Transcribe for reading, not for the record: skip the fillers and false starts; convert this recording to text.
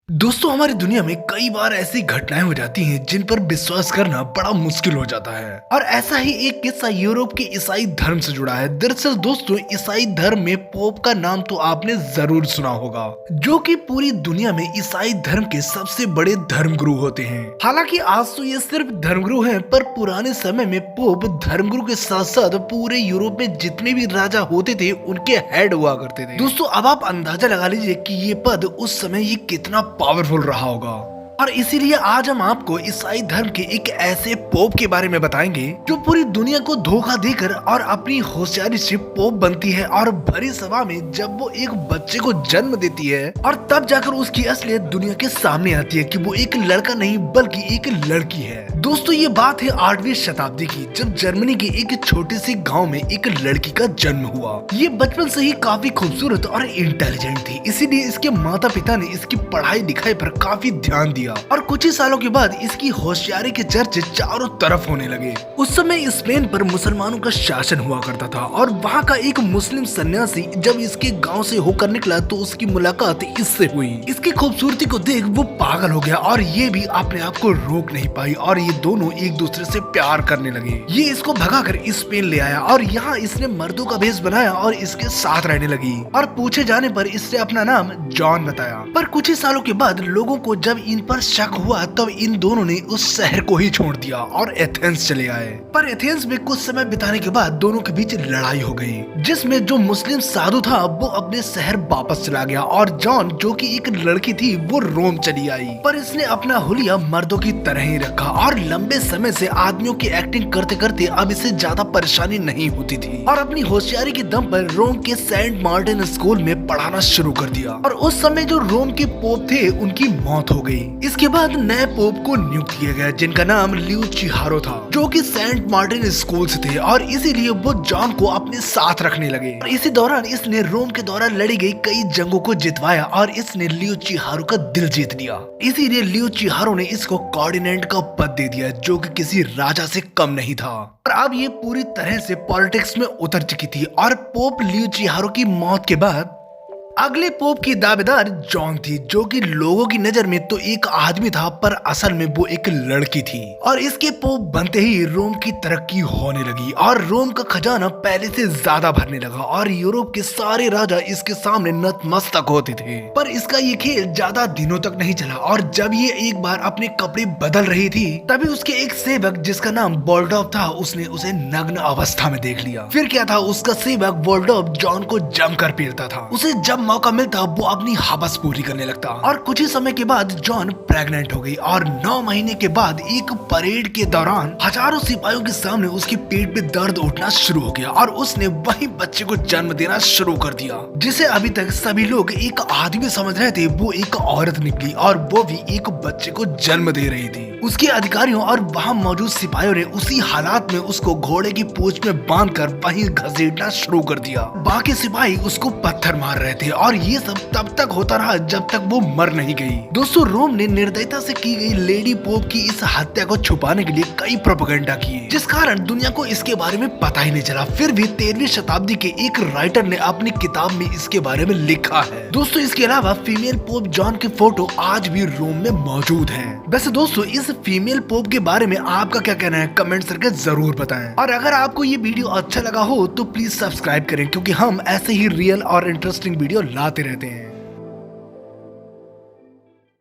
दोस्तों हमारी दुनिया में कई बार ऐसी घटनाएं हो जाती हैं जिन पर विश्वास करना बड़ा मुश्किल हो जाता है और ऐसा ही एक किस्सा यूरोप के ईसाई धर्म से जुड़ा है। दरअसल दोस्तों ईसाई धर्म में पोप का नाम तो आपने जरूर सुना होगा, जो कि पूरी दुनिया में ईसाई धर्म के सबसे बड़े धर्मगुरु होते हैं। हालांकि आज तो ये सिर्फ धर्मगुरु हैं, पर पुराने समय में पोप धर्मगुरु के साथ साथ पूरे यूरोप में जितने भी राजा होते थे उनके हेड हुआ करते थे। दोस्तों अब आप अंदाजा लगा लीजिए कि ये पद उस समय ये कितना पावरफुल रहा होगा। और इसीलिए आज हम आपको ईसाई धर्म के एक ऐसे पोप के बारे में बताएंगे जो पूरी दुनिया को धोखा देकर और अपनी होशियारी से पोप बनती है और भरी सभा में जब वो एक बच्चे को जन्म देती है और तब जाकर उसकी असलियत दुनिया के सामने आती है कि वो एक लड़का नहीं बल्कि एक लड़की है। दोस्तों ये बात है 8वीं शताब्दी की, जब जर्मनी के एक छोटे से गांव में एक लड़की का जन्म हुआ। ये बचपन से ही काफी खूबसूरत और इंटेलिजेंट थी, इसीलिए इसके माता पिता ने इसकी पढ़ाई लिखाई पर काफी ध्यान दिया और कुछ ही सालों के बाद इसकी होशियारी के चर्चे चारों तरफ होने लगे। उस समय स्पेन पर मुसलमानों का शासन हुआ करता था और वहाँ का एक मुस्लिम सन्यासी जब इसके गांव से होकर निकला तो उसकी मुलाकात इससे हुई। इसकी खूबसूरती को देख वो पागल हो गया और ये भी अपने आप को रोक नहीं पाई और ये दोनों एक दूसरे से प्यार करने लगे। ये इसको भगाकर स्पेन ले आया और यहाँ इसने मर्दों का भेष बनाया और इसके साथ रहने लगी और पूछे जाने पर इसने अपना नाम जॉन बताया। पर कुछ ही सालों के बाद लोगों को जब इन पर शक हुआ तब इन दोनों ने उस शहर को ही छोड़ दिया और एथेंस चले आए। पर एथेंस में कुछ समय बिताने के बाद दोनों के बीच लड़ाई हो गई, जिसमें जो मुस्लिम साधु था वो अपने शहर वापस चला गया और जॉन जो कि एक लड़की थी वो रोम चली आई। पर इसने अपना हुलिया मर्दों की तरह ही रखा और लंबे समय से आदमियों की एक्टिंग करते करते अब इसे ज्यादा परेशानी नहीं होती थी और अपनी होशियारी के दम पर रोम के सेंट मार्टिन स्कूल में पढ़ाना शुरू कर दिया। और उस समय जो रोम के पोप थे उनकी मौत हो गई। इसके बाद नए पोप को नियुक्त किया गया जिनका नाम ल्यूचिहारो था, जो कि सेंट मार्टिन स्कूल से थे और इसीलिए वो जॉन को अपने साथ रखने लगे। और इसी दौरान इसने रोम के दौरान लड़ी गई कई जंगों को जितवाया और इसने ल्यूचिहारो का दिल जीत लिया। इसीलिए ल्यूचिहारो ने इसको कोऑर्डिनेट का पद दे दिया, जो कि किसी राजा से कम नहीं था। और अब ये पूरी तरह से पॉलिटिक्स में उतर चुकी थी और पोप ल्यूचिहारो की मौत के बाद अगले पोप की दावेदार जॉन थी, जो कि लोगों की नजर में तो एक आदमी था पर असल में वो एक लड़की थी। और इसके पोप बनते ही रोम की तरक्की होने लगी और रोम का खजाना पहले से ज्यादा भरने लगा और यूरोप के सारे राजा इसके सामने नतमस्तक होते थे। पर इसका ये खेल ज्यादा दिनों तक नहीं चला और जब ये एक बार अपने कपड़े बदल रही थी तभी उसके एक सेवक जिसका नाम बोल्डोव था उसने उसे नग्न अवस्था में देख लिया। फिर क्या था, उसका सेवक बोल्डोव जॉन को जमकर पीटता था। उसे जब मौका मिलता वो अपनी हवस पूरी करने लगता और कुछ ही समय के बाद जॉन प्रेग्नेंट हो गई और 9 महीने के बाद एक परेड के दौरान हजारों सिपाहियों के सामने उसके पेट में दर्द उठना शुरू हो गया और उसने वही बच्चे को जन्म देना शुरू कर दिया, जिसे अभी तक सभी लोग एक आदमी समझ रहे थे। वो एक औरत निकली और वो भी एक बच्चे को जन्म दे रही थी। उसके अधिकारियों और वहाँ मौजूद सिपाहियों ने उसी हालात में उसको घोड़े की पूंछ में बांधकर वहीं घसीटना शुरू कर दिया। बाकी सिपाही उसको पत्थर मार रहे थे और ये सब तब तक होता रहा जब तक वो मर नहीं गई। दोस्तों रोम ने निर्दयता से की गई लेडी पोप की इस हत्या को छुपाने के लिए कई प्रोपेगेंडा किए, जिस कारण दुनिया को इसके बारे में पता ही नहीं चला। फिर भी 13वीं शताब्दी के एक राइटर ने अपनी किताब में इसके बारे में लिखा है। दोस्तों इसके अलावा फीमेल पोप जॉन की फोटो आज भी रोम में मौजूद है। वैसे दोस्तों इस फीमेल पोप के बारे में आपका क्या कहना है कमेंट करके जरूर बताएं। और अगर आपको ये वीडियो अच्छा लगा हो तो प्लीज सब्सक्राइब करें, क्योंकि हम ऐसे ही रियल और इंटरेस्टिंग वीडियो लाते रहते हैं।